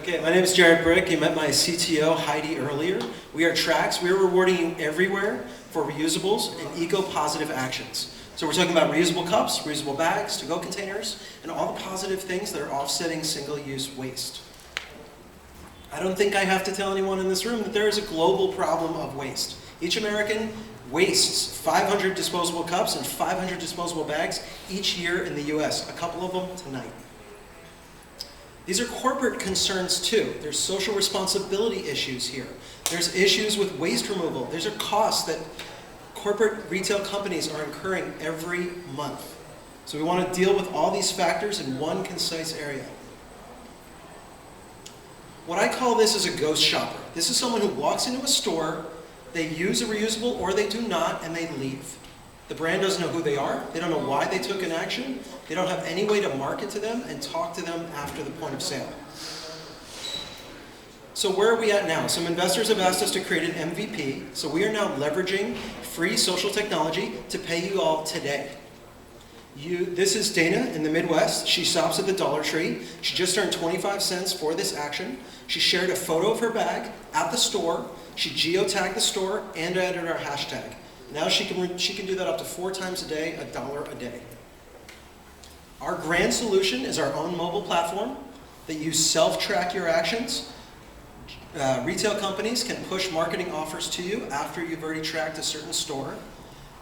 Okay, my name is Jared Brick. You met my CTO, Heidi, earlier. We are TraX. We are rewarding you everywhere for reusables and eco-positive actions. So we're talking about reusable cups, reusable bags, to-go containers, and all the positive things that are offsetting single-use waste. I don't think I have to tell anyone in this room that there is a global problem of waste. Each American wastes 500 disposable cups and 500 disposable bags each year in the US, a couple of them tonight. These are corporate concerns too. There's social responsibility issues here. There's issues with waste removal. These are costs that corporate retail companies are incurring every month. So we want to deal with all these factors in one concise area. What I call this is a ghost shopper. This is someone who walks into a store, they use a reusable or they do not, and they leave. The brand doesn't know who they are. They don't know why they took an action. They don't have any way to market to them and talk to them after the point of sale. So where are we at now? Some investors have asked us to create an MVP. So we are now leveraging free social technology to pay you all today. This is Dana in the Midwest. She shops at the Dollar Tree. She just earned 25 cents for this action. She shared a photo of her bag at the store. She geotagged the store and added our hashtag. Now she can do that up to 4 times a day, $1 a day. Our grand solution is our own mobile platform that you self-track your actions. Retail companies can push marketing offers to you after you've already tracked a certain store.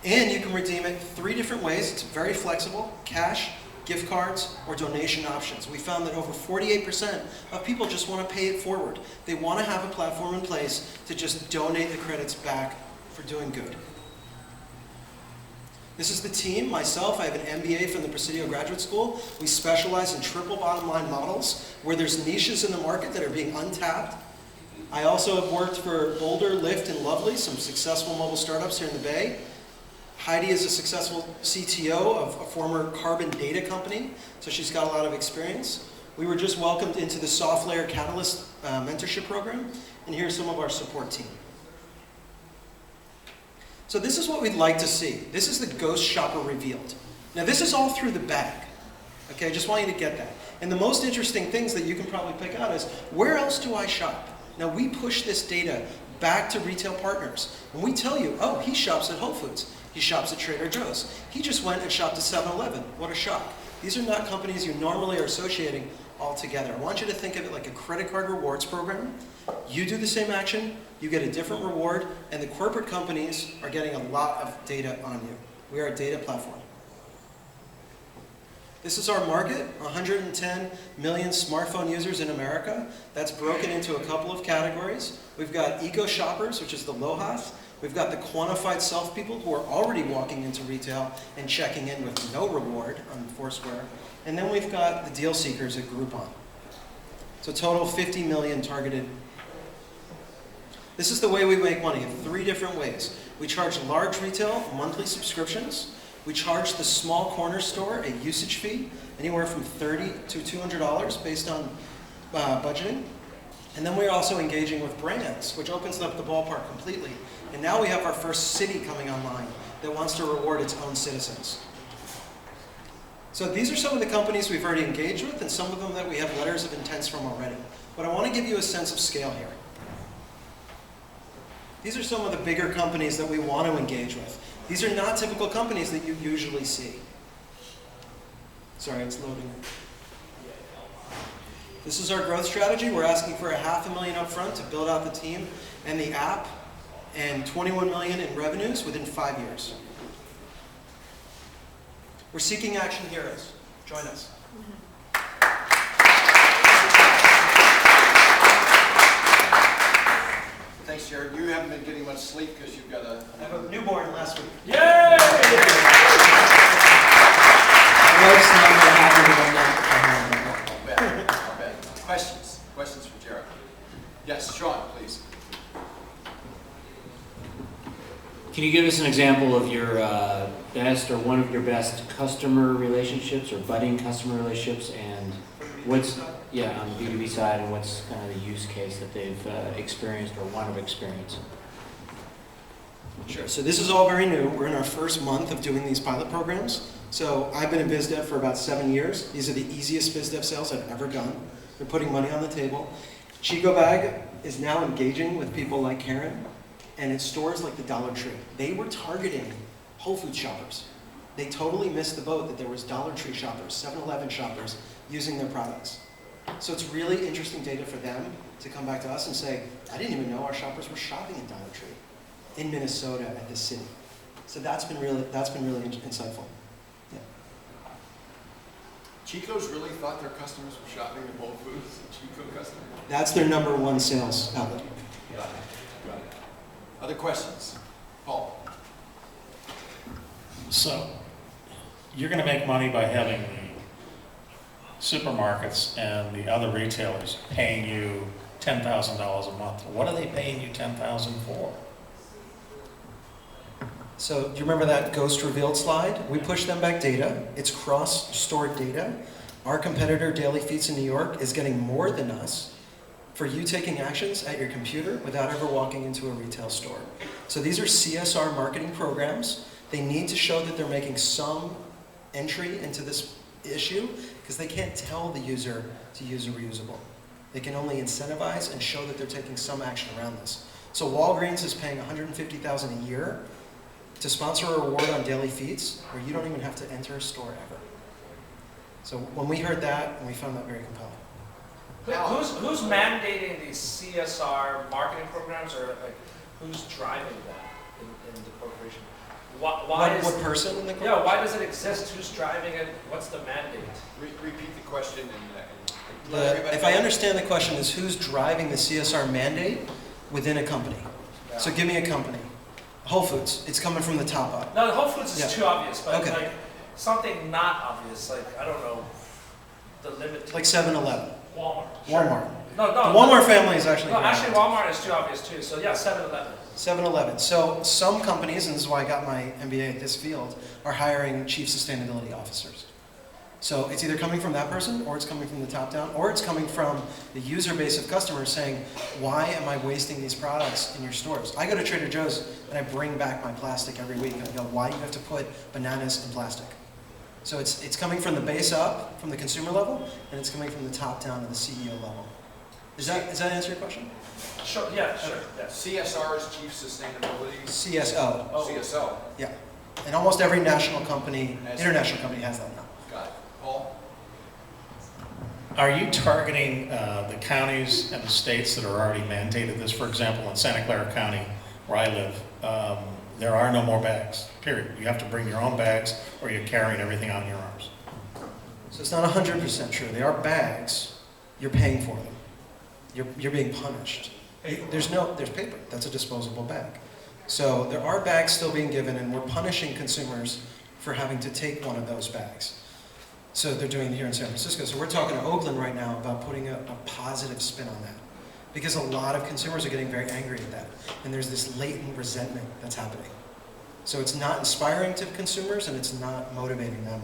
And you can redeem it 3 different ways. It's very flexible: cash, gift cards, or donation options. We found that over 48% of people just want to pay it forward. They want to have a platform in place to just donate the credits back for doing good. This is the team, myself. I have an MBA from the Presidio Graduate School. We specialize in triple bottom line models where there's niches in the market that are being untapped. I also have worked for Boulder, Lyft, and Lovely, some successful mobile startups here in the Bay. Heidi is a successful CTO of a former carbon data company, so she's got a lot of experience. We were just welcomed into the SoftLayer Catalyst mentorship program, and here's some of our support team. So this is what we'd like to see. This is the ghost shopper revealed. Now this is all through the bag. Okay, I just want you to get that. And the most interesting things that you can probably pick out is, where else do I shop? Now we push this data back to retail partners. When we tell you, oh, he shops at Whole Foods, he shops at Trader Joe's, he just went and shopped at 7-Eleven. What a shock. These are not companies you normally are associating all together. I want you to think of it like a credit card rewards program. You do the same action, you get a different reward, and the corporate companies are getting a lot of data on you. We are a data platform. This is our market, 110 million smartphone users in America. That's broken into a couple of categories. We've got eco shoppers, which is the LOHAS. We've got the quantified self people who are already walking into retail and checking in with no reward on Foursquare. And then we've got the deal seekers at Groupon. So total 50 million targeted. This is the way we make money in 3 different ways. We charge large retail monthly subscriptions. We charge the small corner store a usage fee, anywhere from $30 to $200 based on budgeting. And then we're also engaging with brands, which opens up the ballpark completely. And now we have our first city coming online that wants to reward its own citizens. So these are some of the companies we've already engaged with, and some of them that we have letters of intent from already. But I want to give you a sense of scale here. These are some of the bigger companies that we want to engage with. These are not typical companies that you usually see. Sorry, it's loading. This is our growth strategy. We're asking for $500,000 up front to build out the team and the app, and $21 million in revenues within 5 years. We're seeking action heroes. Join us. Thanks, Jared. You haven't been getting much sleep because you've got a... I have a newborn last week. Yay! My wife's not very happy with I'll bet. I'll bet. Questions? Questions for Jared? Yes, Sean, please. Can you give us an example of your best or one of your best customer relationships or budding customer relationships, and what's, on the B2B side, and what's kind of the use case that they've experienced or want to experience? Sure. So this is all very new. We're in our first month of doing these pilot programs. So I've been in biz dev for about 7 years. These are the easiest biz dev sales I've ever done. They're putting money on the table. Chico Bag is now engaging with people like Karen, and it's stores like the Dollar Tree. They were targeting Whole Foods shoppers. They totally missed the boat that there was Dollar Tree shoppers, 7-Eleven shoppers using their products. So it's really interesting data for them to come back to us and say, I didn't even know our shoppers were shopping in Dollar Tree in Minnesota at this city. So that's been really insightful. Yeah. Chico's really thought their customers were shopping at Whole Foods, Chico customers? That's their #1 sales outlet. Got it. Got it. Other questions? Paul? So, you're going to make money by having the supermarkets and the other retailers paying you $10,000 a month. What are they paying you $10,000 for? So do you remember that ghost revealed slide? We push them back data. It's cross-stored data. Our competitor, Daily Feeds in New York, is getting more than us for you taking actions at your computer without ever walking into a retail store. So these are CSR marketing programs. They need to show that they're making some entry into this issue because they can't tell the user to use a reusable. They can only incentivize and show that they're taking some action around this. So Walgreens is paying $150,000 a year to sponsor a reward on Daily Feeds where you don't even have to enter a store ever. So when we heard that, we found that very compelling. Who's mandating these CSR marketing programs, or like who's driving that in the corporation? What person in the corporation? Yeah, why does it exist? Who's driving it? What's the mandate? Repeat the question and If I understand the question is who's driving the CSR mandate within a company. Yeah. So give me a company. Whole Foods, it's coming from the top up. No, the Whole Foods is Yeah. too obvious, but Okay. like something not obvious, like I don't know, the limit. Like 7-Eleven, Walmart. Walmart. No, The Walmart family is actually No, very actually active. Walmart is too obvious too. So yeah, 7-Eleven. 7-Eleven. So some companies, and this is why I got my MBA at this field, are hiring chief sustainability officers. So it's either coming from that person, or it's coming from the top down, or it's coming from the user base of customers saying, why am I wasting these products in your stores? I go to Trader Joe's and I bring back my plastic every week and I go, why do you have to put bananas in plastic? So it's coming from the base up, from the consumer level, and it's coming from the top down to the CEO level. Does that answer your question? Sure. Yeah. Sure. Yeah. CSR is Chief Sustainability. CSO. Oh. CSO. Yeah. And almost every national company, international company has that now. Got it. Paul? Are you targeting the counties and the states that are already mandated this? For example, in Santa Clara County, where I live, there are no more bags, period. You have to bring your own bags or you're carrying everything on your arms. So it's not 100% true. They are bags. You're paying for them. You're being punished. There's paper. That's a disposable bag. So there are bags still being given, and we're punishing consumers for having to take one of those bags. So they're doing it here in San Francisco. So we're talking to Oakland right now about putting a positive spin on that. Because a lot of consumers are getting very angry at that. And there's this latent resentment that's happening. So it's not inspiring to consumers and it's not motivating them.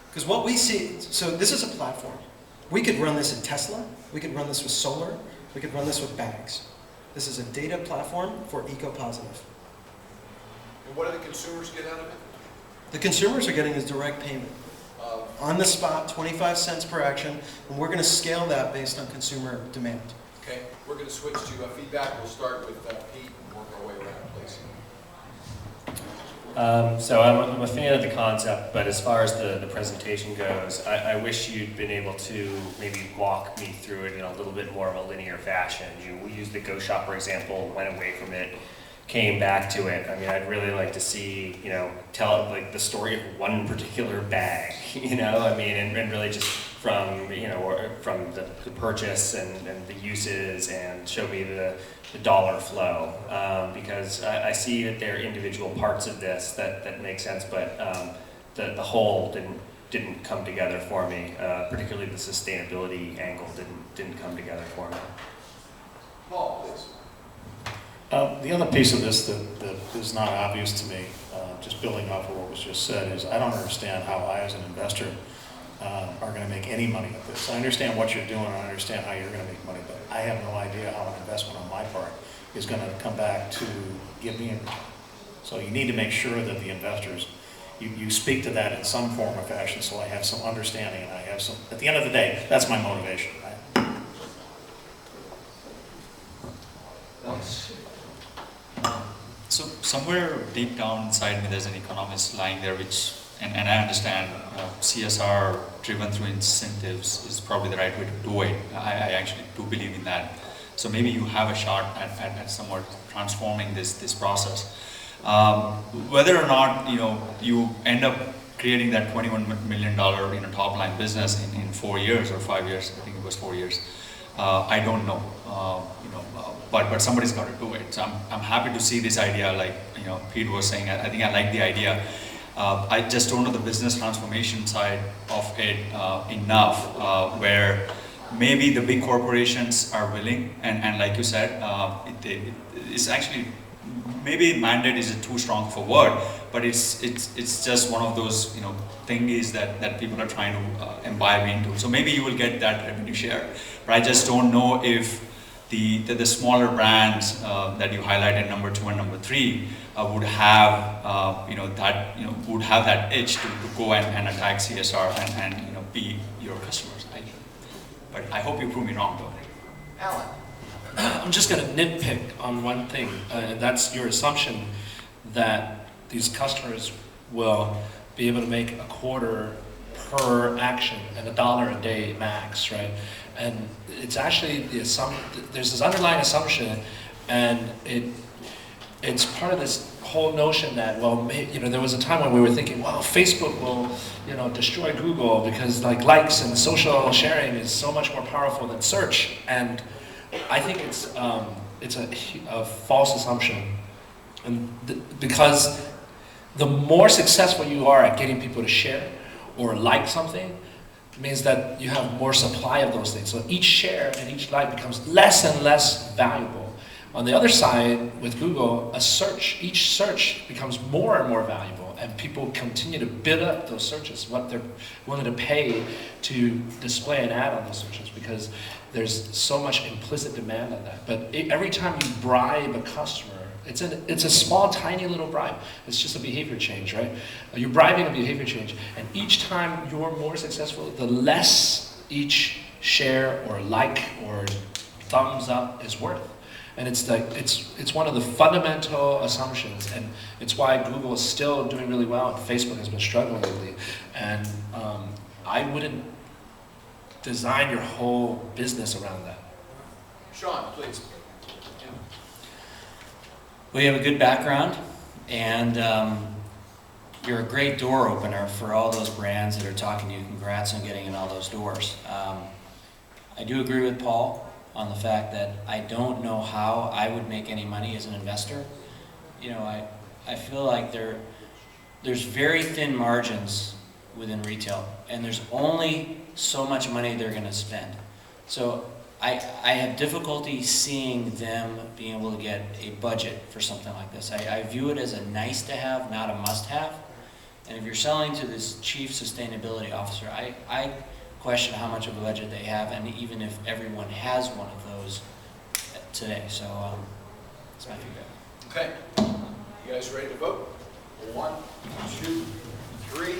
Because what we see, so this is a platform. We could run this in Tesla. We could run this with solar. We could run this with bags. This is a data platform for eco-positive. And what do the consumers get out of it? The consumers are getting a direct payment. On the spot, 25 cents per action, and we're going to scale that based on consumer demand. Okay, we're going to switch to feedback. We'll start with Pete and work our way around, please. So I'm a fan of the concept, but as far as the presentation goes, I wish you'd been able to maybe walk me through it in a little bit more of a linear fashion. We used the Go Shopper example, went away from it, came back to it. I mean, I'd really like to see, tell like the story of one particular bag, I mean, and really just from, or from the purchase and the uses, and show me the dollar flow, because I see that there are individual parts of this that make sense, but the whole didn't come together for me. Particularly the sustainability angle didn't come together for me. Paul, please. The other piece of this that is not obvious to me, just building off of what was just said, is I don't understand how I, as an investor, are going to make any money with this. I understand what you're doing, I understand how you're going to make money, but I have no idea how an investment on my part is going to come back to give me income. So you need to make sure that the investors, you speak to that in some form or fashion, so I have some understanding and I have some, at the end of the day, that's my motivation. Please. So somewhere deep down inside me, there's an economist lying there, which, and I understand CSR driven through incentives is probably the right way to do it. I actually do believe in that. So maybe you have a shot at somewhat transforming this process. Whether or not you end up creating that $21 million top line business in 4 years or 5 years, I think it was 4 years. I don't know, but somebody's got to do it. So I'm happy to see this idea, like Pete was saying. I think I like the idea. I just don't know the business transformation side of it enough, where maybe the big corporations are willing, and like you said, it's actually, maybe mandate is too strong of a word, but it's just one of those thingies that people are trying to imbibe into. So maybe you will get that revenue share, but I just don't know if the smaller brands that you highlighted, number 2 and number 3, would have would have that itch to go and attack CSR and be your customers. But I hope you prove me wrong, though. Alan. I'm just going to nitpick on one thing, and that's your assumption that these customers will be able to make a quarter per action and $1 a day max, right? And it's actually there's this underlying assumption, and it's part of this whole notion that, well, there was a time when we were thinking, well, Facebook will, destroy Google because likes and social sharing is so much more powerful than search. And I think it's a false assumption, and because the more successful you are at getting people to share or like something, means that you have more supply of those things. So each share and each like becomes less and less valuable. On the other side, with Google, each search becomes more and more valuable, and people continue to bid up those searches, what they're willing to pay to display an ad on those searches, because there's so much implicit demand on that. But every time you bribe a customer, it's a small, tiny little bribe. It's just a behavior change, right? You're bribing a behavior change, and each time you're more successful, the less each share or like or thumbs up is worth. And it's one of the fundamental assumptions, and it's why Google is still doing really well, and Facebook has been struggling lately. And I wouldn't design your whole business around that. Sean, please. Well, you have a good background, and you're a great door opener for all those brands that are talking to you. Congrats on getting in all those doors. I do agree with Paul on the fact that I don't know how I would make any money as an investor. I feel like there's very thin margins within retail, and there's only so much money they're going to spend. So I have difficulty seeing them being able to get a budget for something like this. I view it as a nice to have, not a must have. And if you're selling to this chief sustainability officer, I question how much of a budget they have, and even if everyone has one of those today. So that's my feedback. Okay. You guys ready to vote? 1, 2, 3.